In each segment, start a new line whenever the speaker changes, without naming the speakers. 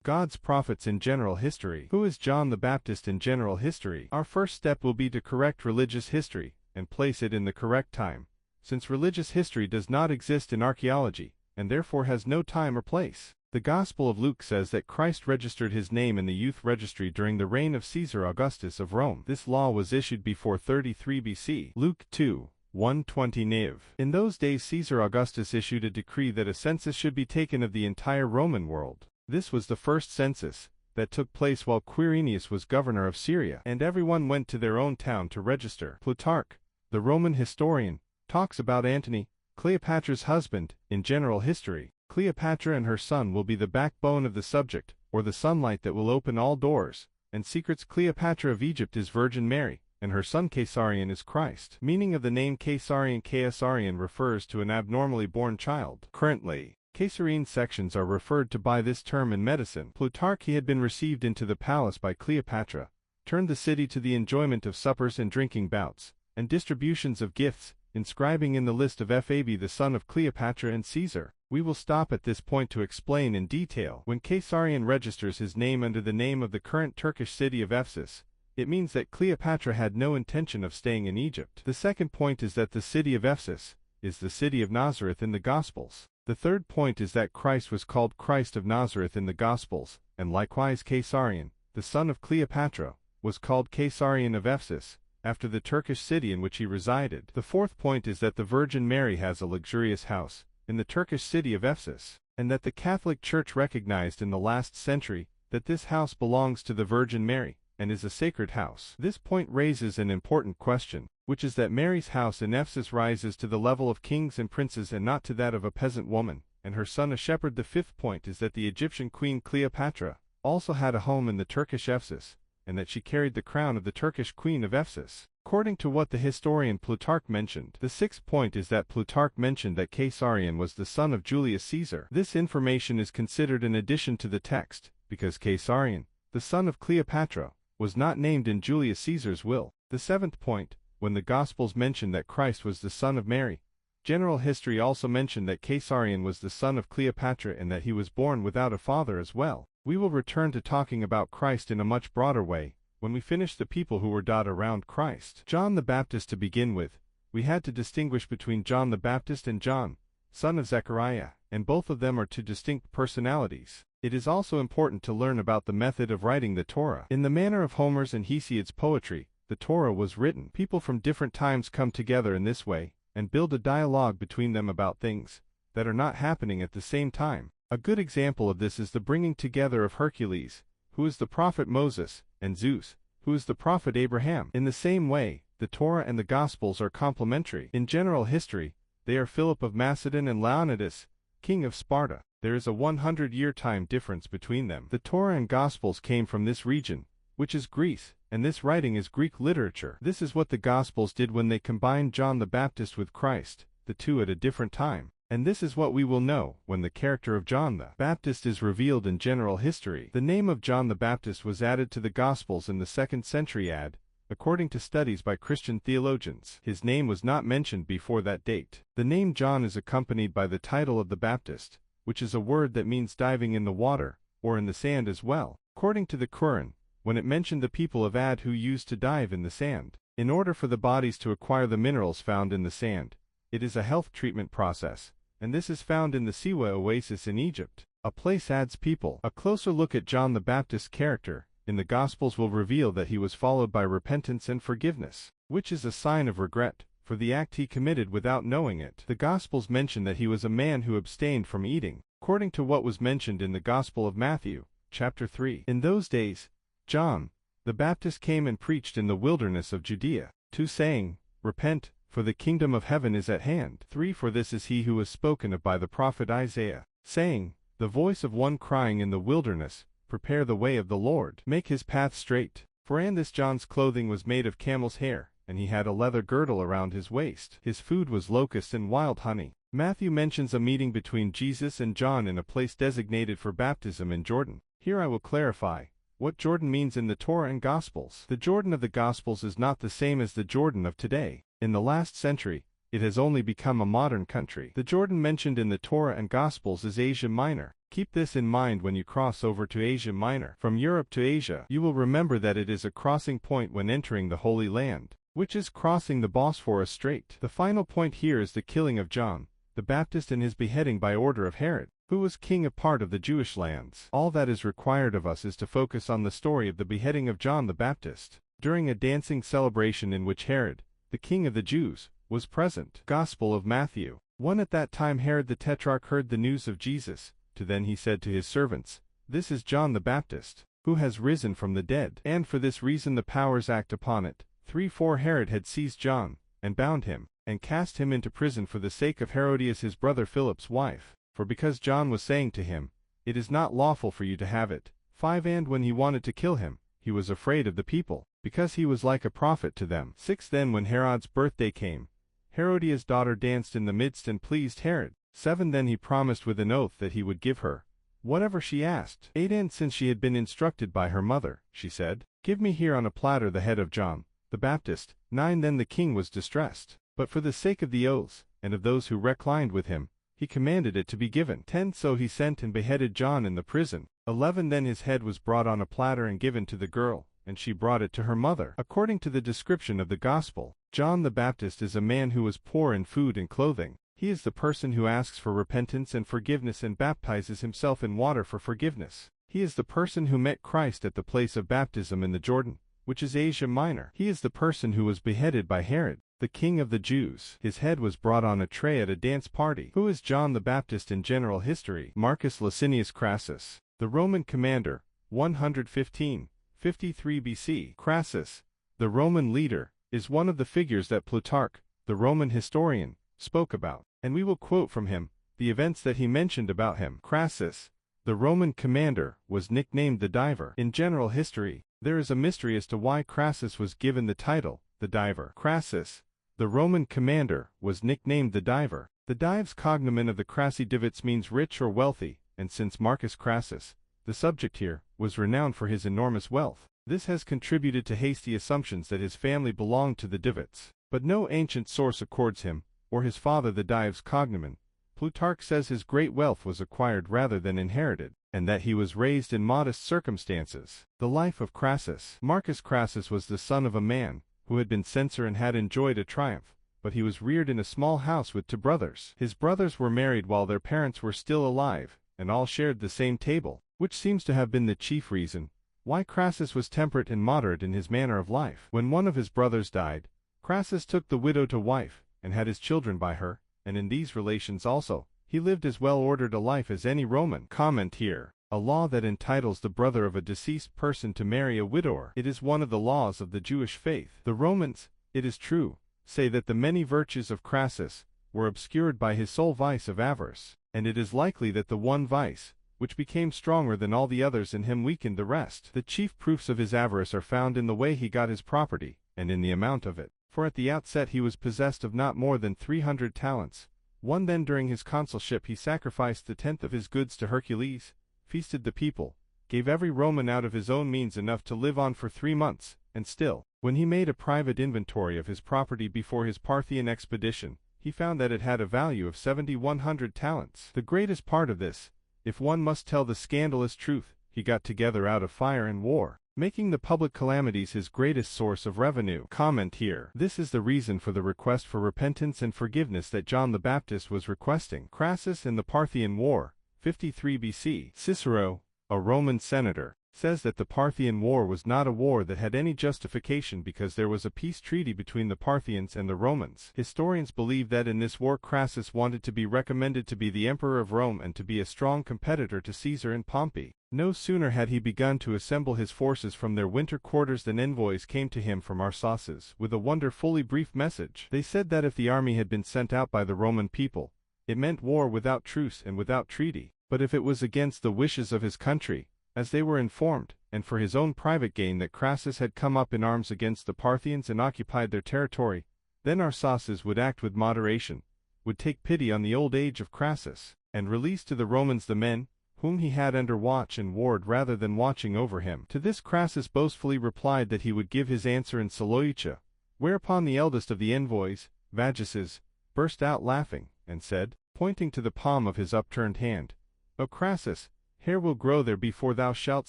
God's prophets in general history. Who is John the Baptist in general history? Our first step will be to correct religious history and place it in the correct time, since religious history does not exist in archaeology, and therefore has no time or place. The Gospel of Luke says that Christ registered his name in the youth registry during the reign of Caesar Augustus of Rome. This law was issued before 33 BC. Luke 2:120 Niv. In those days Caesar Augustus issued a decree that a census should be taken of the entire Roman world. This was the first census that took place while Quirinius was governor of Syria, and everyone went to their own town to register. Plutarch, the Roman historian, talks about Antony, Cleopatra's husband, in general history. Cleopatra and her son will be the backbone of the subject, or the sunlight that will open all doors and secrets. Cleopatra of Egypt is Virgin Mary, and her son Caesarion is Christ. Meaning of the name Caesarion refers to an abnormally born child. Currently, Caesarean sections are referred to by this term in medicine. Plutarch, he had been received into the palace by Cleopatra, turned the city to the enjoyment of suppers and drinking bouts, and distributions of gifts, inscribing in the list of Fab the son of Cleopatra and Caesar. We will stop at this point to explain in detail. When Caesarion registers his name under the name of the current Turkish city of Ephesus, it means that Cleopatra had no intention of staying in Egypt. The second point is that the city of Ephesus is the city of Nazareth in the Gospels. The third point is that Christ was called Christ of Nazareth in the Gospels, and likewise Caesarion, the son of Cleopatra, was called Caesarion of Ephesus, after the Turkish city in which he resided. The fourth point is that the Virgin Mary has a luxurious house in the Turkish city of Ephesus, and that the Catholic Church recognized in the last century that this house belongs to the Virgin Mary, and is a sacred house. This point raises an important question, which is that Mary's house in Ephesus rises to the level of kings and princes and not to that of a peasant woman, and her son a shepherd. The fifth point is that the Egyptian queen Cleopatra also had a home in the Turkish Ephesus, and that she carried the crown of the Turkish queen of Ephesus, according to what the historian Plutarch mentioned. The sixth point is that Plutarch mentioned that Caesarion was the son of Julius Caesar. This information is considered an addition to the text, because Caesarion, the son of Cleopatra, was not named in Julius Caesar's will. The seventh point, when the Gospels mention that Christ was the son of Mary, general history also mentioned that Caesarion was the son of Cleopatra and that he was born without a father as well. We will return to talking about Christ in a much broader way when we finish the people who were dotted around Christ. John the Baptist. To begin with, we had to distinguish between John the Baptist and John, son of Zechariah, and both of them are two distinct personalities. It is also important to learn about the method of writing the Torah. In the manner of Homer's and Hesiod's poetry, the Torah was written. People from different times come together in this way and build a dialogue between them about things that are not happening at the same time. A good example of this is the bringing together of Hercules, who is the prophet Moses, and Zeus, who is the prophet Abraham. In the same way, the Torah and the Gospels are complementary. In general history, they are Philip of Macedon and Leonidas, king of Sparta. There is a 100-year time difference between them. The Torah and Gospels came from this region, which is Greece, and this writing is Greek literature. This is what the Gospels did when they combined John the Baptist with Christ, the two at a different time. And this is what we will know when the character of John the Baptist is revealed in general history. The name of John the Baptist was added to the Gospels in the 2nd century AD, according to studies by Christian theologians. His name was not mentioned before that date. The name John is accompanied by the title of the Baptist, which is a word that means diving in the water, or in the sand as well. According to the Quran, when it mentioned the people of Ad who used to dive in the sand, in order for the bodies to acquire the minerals found in the sand, it is a health treatment process, and this is found in the Siwa oasis in Egypt. A place adds people. A closer look at John the Baptist's character in the Gospels will reveal that he was followed by repentance and forgiveness, which is a sign of regret for the act he committed without knowing it. The Gospels mention that he was a man who abstained from eating, according to what was mentioned in the Gospel of Matthew, chapter 3. In those days, John the Baptist came and preached in the wilderness of Judea, 2 saying, Repent, for the kingdom of heaven is at hand. 3 For this is he who was spoken of by the prophet Isaiah, saying, The voice of one crying in the wilderness, Prepare the way of the Lord, make his path straight. For and this John's clothing was made of camel's hair, and he had a leather girdle around his waist. His food was locusts and wild honey. Matthew mentions a meeting between Jesus and John in a place designated for baptism in Jordan. Here I will clarify what Jordan means in the Torah and Gospels. The Jordan of the Gospels is not the same as the Jordan of today. In the last century, it has only become a modern country. The Jordan mentioned in the Torah and Gospels is Asia Minor. Keep this in mind when you cross over to Asia Minor. From Europe to Asia, you will remember that it is a crossing point when entering the Holy Land, which is crossing the Bosphorus Strait. The final point here is the killing of John the Baptist and his beheading by order of Herod, who was king of part of the Jewish lands. All that is required of us is to focus on the story of the beheading of John the Baptist, during a dancing celebration in which Herod, the king of the Jews, was present. Gospel of Matthew 1. At that time Herod the Tetrarch heard the news of Jesus. Then he said to his servants, "This is John the Baptist, who has risen from the dead, and for this reason the powers act upon it." 3:4 Herod had seized John, and bound him, and cast him into prison for the sake of Herodias his brother Philip's wife, for because John was saying to him, "It is not lawful for you to have it." 5 And when he wanted to kill him, he was afraid of the people, because he was like a prophet to them. 6 Then when Herod's birthday came, Herodias' daughter danced in the midst and pleased Herod. 7 Then he promised with an oath that he would give her whatever she asked. 8 And since she had been instructed by her mother, she said, "Give me here on a platter the head of John the Baptist." 9 Then the king was distressed, but for the sake of the oaths, and of those who reclined with him, he commanded it to be given. 10 So he sent and beheaded John in the prison. 11 Then his head was brought on a platter and given to the girl, and she brought it to her mother. According to the description of the Gospel, John the Baptist is a man who was poor in food and clothing. He is the person who asks for repentance and forgiveness and baptizes himself in water for forgiveness. He is the person who met Christ at the place of baptism in the Jordan, which is Asia Minor. He is the person who was beheaded by Herod, the king of the Jews. His head was brought on a tray at a dance party. Who is John the Baptist in general history? Marcus Licinius Crassus, the Roman commander, 115, 53 BC. Crassus, the Roman leader, is one of the figures that Plutarch, the Roman historian, spoke about, and we will quote from him the events that he mentioned about him. Crassus, the Roman commander, was nicknamed the Diver. In general history, there is a mystery as to why Crassus was given the title, the Diver. Crassus, the Roman commander, was nicknamed the Diver. The Dives cognomen of the Crassi Divits means rich or wealthy, and since Marcus Crassus, the subject here, was renowned for his enormous wealth, this has contributed to hasty assumptions that his family belonged to the Divits. But no ancient source accords him, or his father the Dives cognomen. Plutarch says his great wealth was acquired rather than inherited, and that he was raised in modest circumstances. The life of Crassus. Marcus Crassus was the son of a man who had been censor and had enjoyed a triumph, but he was reared in a small house with 2 brothers. His brothers were married while their parents were still alive, and all shared the same table, which seems to have been the chief reason why Crassus was temperate and moderate in his manner of life. When one of his brothers died, Crassus took the widow to wife, and had his children by her, and in these relations also, he lived as well-ordered a life as any Roman. Comment here. A law that entitles the brother of a deceased person to marry a widower. It is one of the laws of the Jewish faith. The Romans, it is true, say that the many virtues of Crassus were obscured by his sole vice of avarice, and it is likely that the one vice, which became stronger than all the others in him, weakened the rest. The chief proofs of his avarice are found in the way he got his property, and in the amount of it. For at the outset he was possessed of not more than 300 talents. 1 Then during his consulship he sacrificed the 10th of his goods to Hercules, feasted the people, gave every Roman out of his own means enough to live on for 3 months, and still, when he made a private inventory of his property before his Parthian expedition, he found that it had a value of 7,100 talents. The greatest part of this, if one must tell the scandalous truth, he got together out of fire and war, making the public calamities his greatest source of revenue. Comment here. This is the reason for the request for repentance and forgiveness that John the Baptist was requesting. Crassus in the Parthian War, 53 BC. Cicero, a Roman senator, says that the Parthian War was not a war that had any justification because there was a peace treaty between the Parthians and the Romans. Historians believe that in this war Crassus wanted to be recommended to be the emperor of Rome and to be a strong competitor to Caesar and Pompey. No sooner had he begun to assemble his forces from their winter quarters than envoys came to him from Arsaces with a wonderfully brief message. They said that if the army had been sent out by the Roman people, it meant war without truce and without treaty, but if it was against the wishes of his country, as they were informed, and for his own private gain that Crassus had come up in arms against the Parthians and occupied their territory, then Arsaces would act with moderation, would take pity on the old age of Crassus, and release to the Romans the men whom he had under watch and ward rather than watching over him. To this Crassus boastfully replied that he would give his answer in Seleucia, whereupon the eldest of the envoys, Vagises, burst out laughing, and said, pointing to the palm of his upturned hand, "O Crassus, hair will grow there before thou shalt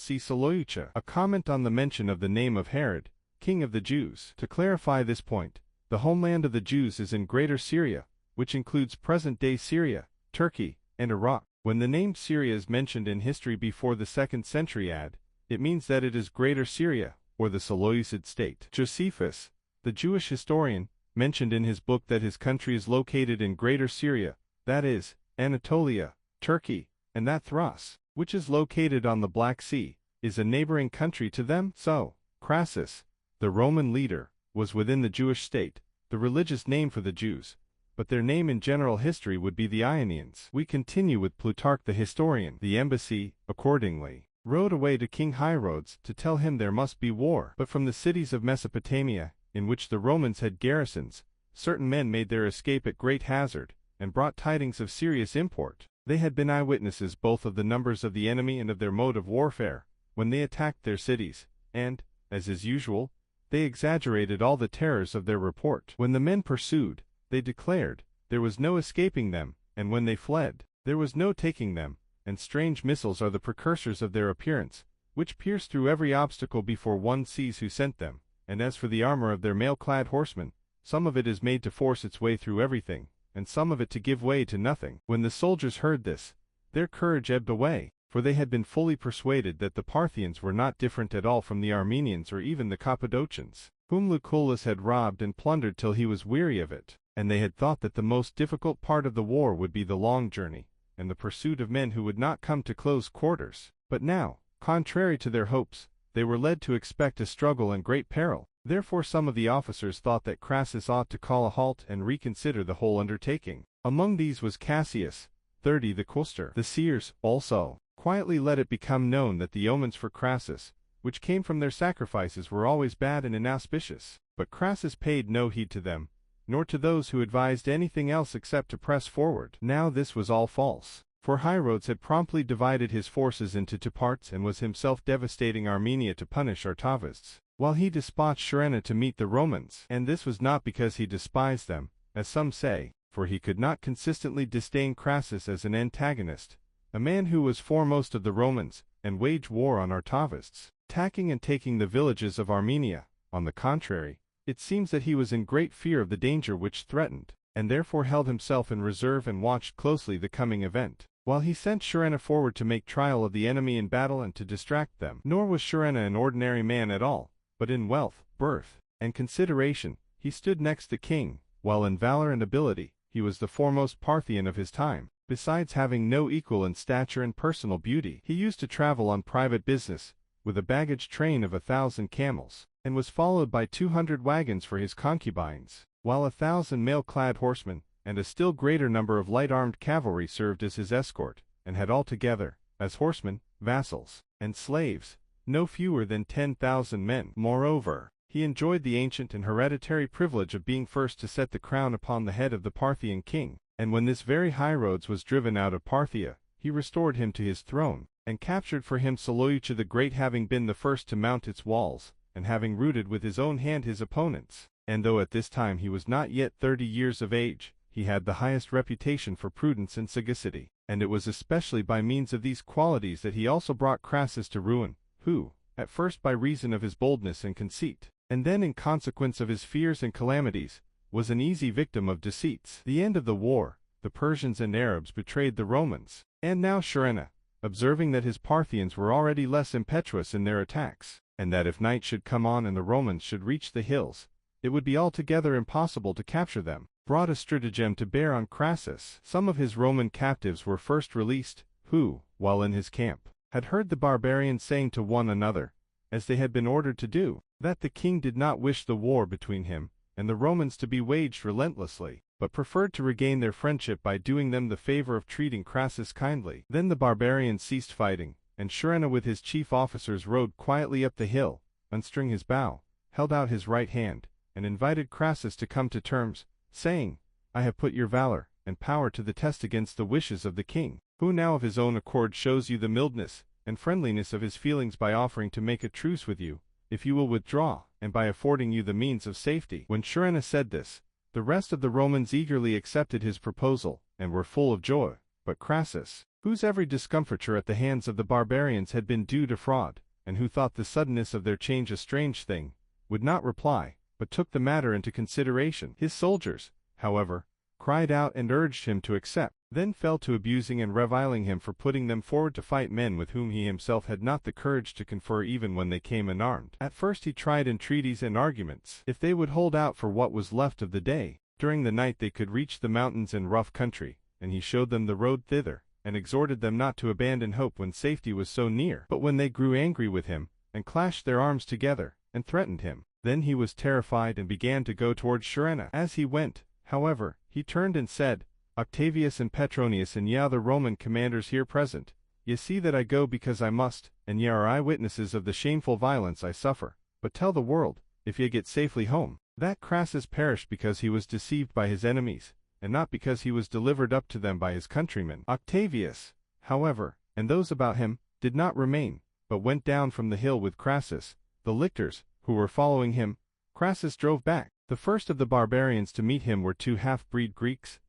see Seleucia." A comment on the mention of the name of Herod, king of the Jews. To clarify this point, the homeland of the Jews is in Greater Syria, which includes present-day Syria, Turkey, and Iraq. When the name Syria is mentioned in history before the 2nd century AD, it means that it is Greater Syria, or the Seleucid state. Josephus, the Jewish historian, mentioned in his book that his country is located in Greater Syria, that is, Anatolia, Turkey, and that Thrace, which is located on the Black Sea, is a neighboring country to them. So, Crassus, the Roman leader, was within the Jewish state, the religious name for the Jews, but their name in general history would be the Ionians. We continue with Plutarch the historian. The embassy, accordingly, rode away to King Herodes to tell him there must be war. But from the cities of Mesopotamia, in which the Romans had garrisons, certain men made their escape at great hazard, and brought tidings of serious import. They had been eyewitnesses both of the numbers of the enemy and of their mode of warfare, when they attacked their cities, and, as is usual, they exaggerated all the terrors of their report. When the men pursued, they declared, there was no escaping them, and when they fled, there was no taking them, and strange missiles are the precursors of their appearance, which pierce through every obstacle before one sees who sent them, and as for the armor of their mail-clad horsemen, some of it is made to force its way through everything, and some of it to give way to nothing. When the soldiers heard this, their courage ebbed away, for they had been fully persuaded that the Parthians were not different at all from the Armenians or even the Cappadocians, whom Lucullus had robbed and plundered till he was weary of it, and they had thought that the most difficult part of the war would be the long journey, and the pursuit of men who would not come to close quarters. But now, contrary to their hopes, they were led to expect a struggle and great peril. Therefore some of the officers thought that Crassus ought to call a halt and reconsider the whole undertaking. Among these was Cassius, 30 the quaestor. The seers, also, quietly let it become known that the omens for Crassus, which came from their sacrifices, were always bad and inauspicious. But Crassus paid no heed to them, nor to those who advised anything else except to press forward. Now this was all false, for Herodes had promptly divided his forces into 2 parts and was himself devastating Armenia to punish Artavists, while he dispatched Surenna to meet the Romans. And this was not because he despised them, as some say, for he could not consistently disdain Crassus as an antagonist, a man who was foremost of the Romans, and waged war on Artavists, attacking and taking the villages of Armenia. On the contrary, it seems that he was in great fear of the danger which threatened, and therefore held himself in reserve and watched closely the coming event, while he sent Surenna forward to make trial of the enemy in battle and to distract them. Nor was Surenna an ordinary man at all, but in wealth, birth, and consideration, he stood next the king, while in valor and ability, he was the foremost Parthian of his time. Besides having no equal in stature and personal beauty, he used to travel on private business, with a baggage train of 1,000 camels, and was followed by 200 wagons for his concubines, while 1,000 mail-clad horsemen, and a still greater number of light-armed cavalry served as his escort, and had altogether, as horsemen, vassals, and slaves, no fewer than 10,000 men. Moreover, he enjoyed the ancient and hereditary privilege of being first to set the crown upon the head of the Parthian king, and when this very Herodes was driven out of Parthia, he restored him to his throne, and captured for him Seleucia the Great, having been the first to mount its walls, and having routed with his own hand his opponents. And though at this time he was not yet 30 years of age, he had the highest reputation for prudence and sagacity, and it was especially by means of these qualities that he also brought Crassus to ruin, who, at first by reason of his boldness and conceit, and then in consequence of his fears and calamities, was an easy victim of deceits. The end of the war, the Persians and Arabs betrayed the Romans, and now Surenna, observing that his Parthians were already less impetuous in their attacks, and that if night should come on and the Romans should reach the hills, it would be altogether impossible to capture them, brought a stratagem to bear on Crassus. Some of his Roman captives were first released, who, while in his camp, had heard the barbarians saying to one another, as they had been ordered to do, that the king did not wish the war between him and the Romans to be waged relentlessly, but preferred to regain their friendship by doing them the favor of treating Crassus kindly. Then the barbarians ceased fighting, and Surenna with his chief officers rode quietly up the hill, unstring his bow, held out his right hand, and invited Crassus to come to terms, saying, "I have put your valor and power to the test against the wishes of the king, who now of his own accord shows you the mildness and friendliness of his feelings by offering to make a truce with you, if you will withdraw, and by affording you the means of safety." When Surenna said this, The rest of the Romans eagerly accepted his proposal, and were full of joy, but Crassus, whose every discomfiture at the hands of the barbarians had been due to fraud, and who thought the suddenness of their change a strange thing, would not reply, but took the matter into consideration. His soldiers, however, cried out and urged him to accept, then fell to abusing and reviling him for putting them forward to fight men with whom he himself had not the courage to confer even when they came unarmed. At first he tried entreaties and arguments. If they would hold out for what was left of the day, during the night they could reach the mountains and rough country, and he showed them the road thither, and exhorted them not to abandon hope when safety was so near. But when they grew angry with him, and clashed their arms together, and threatened him, then he was terrified and began to go towards Sharenna. As he went, however, he turned and said, Octavius and Petronius and ye other Roman commanders here present, ye see that I go because I must, and ye are eyewitnesses of the shameful violence I suffer, but tell the world, if ye get safely home, that Crassus perished because he was deceived by his enemies, and not because he was delivered up to them by his countrymen. Octavius, however, and those about him, did not remain, but went down from the hill with Crassus. The lictors, who were following him, Crassus drove back. The first of the barbarians to meet him were 2 half-breed Greeks,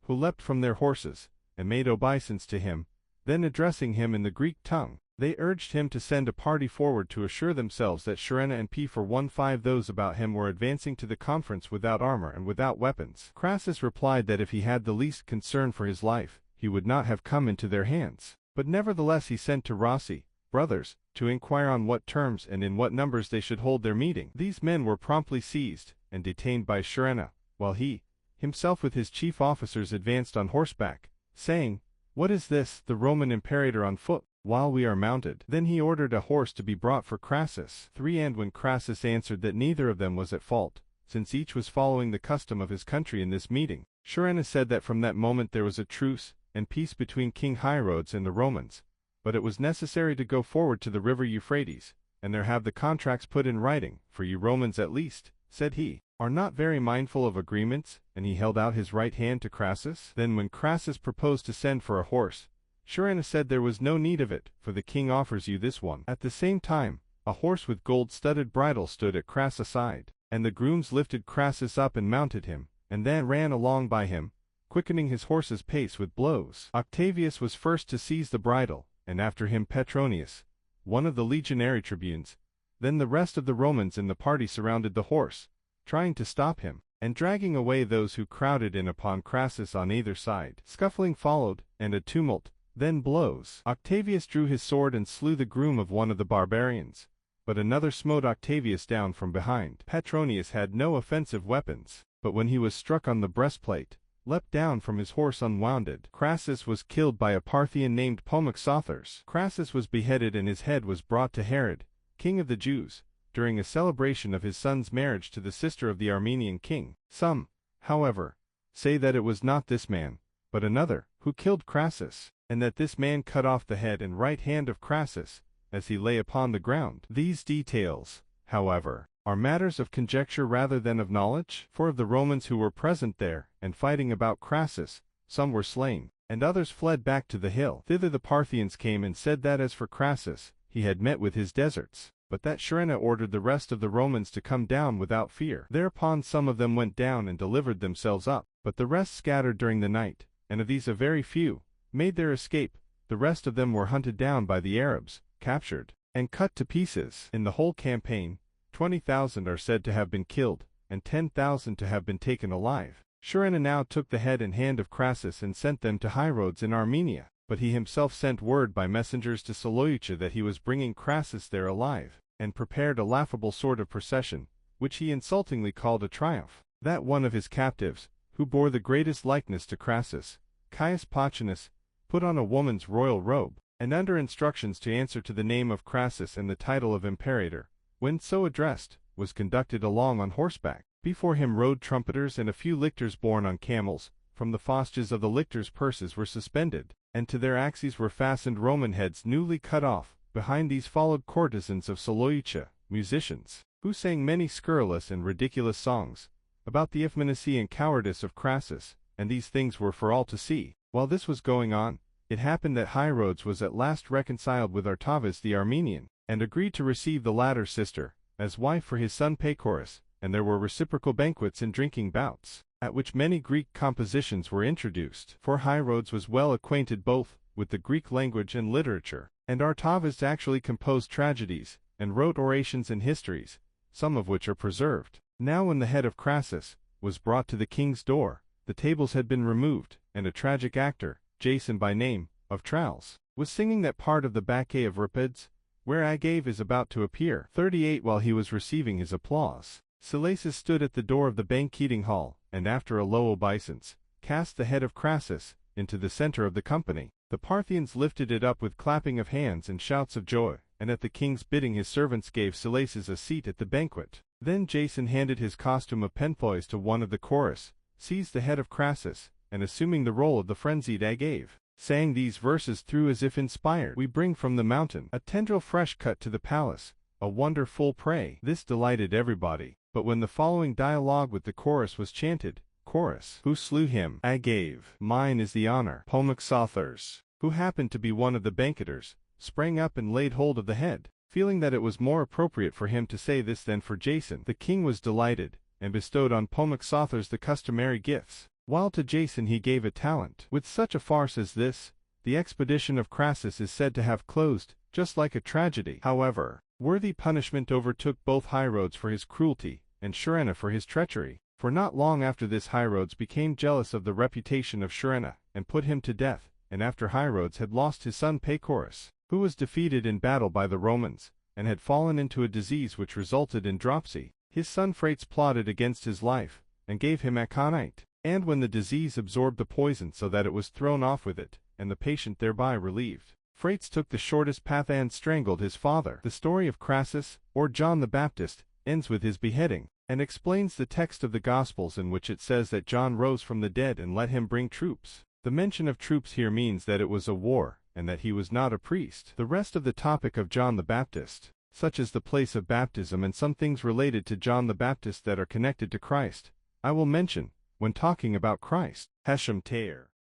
who leapt from their horses, and made obeisance to him. Then addressing him in the Greek tongue, they urged him to send a party forward to assure themselves that Sharenna and P415 those about him were advancing to the conference without armor and without weapons. Crassus replied that if he had the least concern for his life, he would not have come into their hands. But nevertheless he sent to Rossi, brothers, to inquire on what terms and in what numbers they should hold their meeting. These men were promptly seized and detained by Sharenna, while he, himself with his chief officers advanced on horseback, saying, What is this, the Roman imperator on foot, while we are mounted? Then he ordered a horse to be brought for Crassus. 3 And when Crassus answered that neither of them was at fault, since each was following the custom of his country in this meeting, Sharenna said that from that moment there was a truce and peace between King Hierodes and the Romans, but it was necessary to go forward to the river Euphrates, and there have the contracts put in writing, for you Romans at least, said he, are not very mindful of agreements, and he held out his right hand to Crassus. Then when Crassus proposed to send for a horse, Sharenna said there was no need of it, for the king offers you this one. At the same time, a horse with gold-studded bridle stood at Crassus' side, and the grooms lifted Crassus up and mounted him, and then ran along by him, quickening his horse's pace with blows. Octavius was first to seize the bridle, and after him Petronius, one of the legionary tribunes. Then the rest of the Romans in the party surrounded the horse, trying to stop him, and dragging away those who crowded in upon Crassus on either side. Scuffling followed, and a tumult, then blows. Octavius drew his sword and slew the groom of one of the barbarians, but another smote Octavius down from behind. Petronius had no offensive weapons, but when he was struck on the breastplate, leapt down from his horse unwounded. Crassus was killed by a Parthian named Polyxothers. Crassus was beheaded and his head was brought to Herod, king of the Jews, during a celebration of his son's marriage to the sister of the Armenian king. Some, however, say that it was not this man, but another, who killed Crassus, and that this man cut off the head and right hand of Crassus, as he lay upon the ground. These details, however, are matters of conjecture rather than of knowledge, for of the Romans who were present there, and fighting about Crassus, some were slain, and others fled back to the hill. Thither the Parthians came and said that as for Crassus, he had met with his deserts, but that Sharenna ordered the rest of the Romans to come down without fear. Thereupon some of them went down and delivered themselves up, but the rest scattered during the night, and of these a very few made their escape. The rest of them were hunted down by the Arabs, captured, and cut to pieces. In the whole campaign, 20,000 are said to have been killed, and 10,000 to have been taken alive. Sharenna now took the head and hand of Crassus and sent them to Hierodes in Armenia, but he himself sent word by messengers to Seleucia that he was bringing Crassus there alive, and prepared a laughable sort of procession, which he insultingly called a triumph. That one of his captives, who bore the greatest likeness to Crassus, Caius Pothinus, put on a woman's royal robe, and under instructions to answer to the name of Crassus and the title of imperator, when so addressed, was conducted along on horseback. Before him rode trumpeters and a few lictors borne on camels. From the fasces of the lictors' purses were suspended, and to their axes were fastened Roman heads newly cut off. Behind these followed courtesans of Seleucia, musicians, who sang many scurrilous and ridiculous songs about the effeminacy and cowardice of Crassus, and these things were for all to see. While this was going on, it happened that Hierodes was at last reconciled with Artavis the Armenian, and agreed to receive the latter's sister as wife for his son Pacorus, and there were reciprocal banquets and drinking bouts, at which many Greek compositions were introduced. For Hirodes was well acquainted both with the Greek language and literature, and Artavis actually composed tragedies, and wrote orations and histories, some of which are preserved. Now when the head of Crassus was brought to the king's door, the tables had been removed, and a tragic actor, Jason by name, of Tralles, was singing that part of the Bacchae of Euripides, where Agave is about to appear. 38 While he was receiving his applause, Silaces stood at the door of the banqueting hall, and after a low obeisance, cast the head of Crassus into the center of the company. The Parthians lifted it up with clapping of hands and shouts of joy, and at the king's bidding his servants gave Silaces a seat at the banquet. Then Jason handed his costume of Pentheus to one of the chorus, seized the head of Crassus, and assuming the role of the frenzied Agave, sang these verses through as if inspired. We bring from the mountain a tendril fresh cut to the palace, a wonderful prey. This delighted everybody, but when the following dialogue with the chorus was chanted, Chorus: Who slew him? Agave. Mine is the honor. Palmixothers, who happened to be one of the banqueters, sprang up and laid hold of the head, feeling that it was more appropriate for him to say this than for Jason. The king was delighted, and bestowed on Palmixothers the customary gifts, while to Jason he gave a talent. With such a farce as this, the expedition of Crassus is said to have closed, just like a tragedy. However, worthy punishment overtook both Hirodes for his cruelty, and Surenna for his treachery, for not long after this Hirodes became jealous of the reputation of Surenna, and put him to death, and after Hirodes had lost his son Pacorus, who was defeated in battle by the Romans, and had fallen into a disease which resulted in dropsy, his son Phraates plotted against his life, and gave him aconite, and when the disease absorbed the poison so that it was thrown off with it, and the patient thereby relieved, Phraates took the shortest path and strangled his father. The story of Crassus, or John the Baptist, ends with his beheading, and explains the text of the Gospels in which it says that John rose from the dead and let him bring troops. The mention of troops here means that it was a war, and that he was not a priest. The rest of the topic of John the Baptist, such as the place of baptism and some things related to John the Baptist that are connected to Christ, I will mention when talking about Christ. Hesham Taher.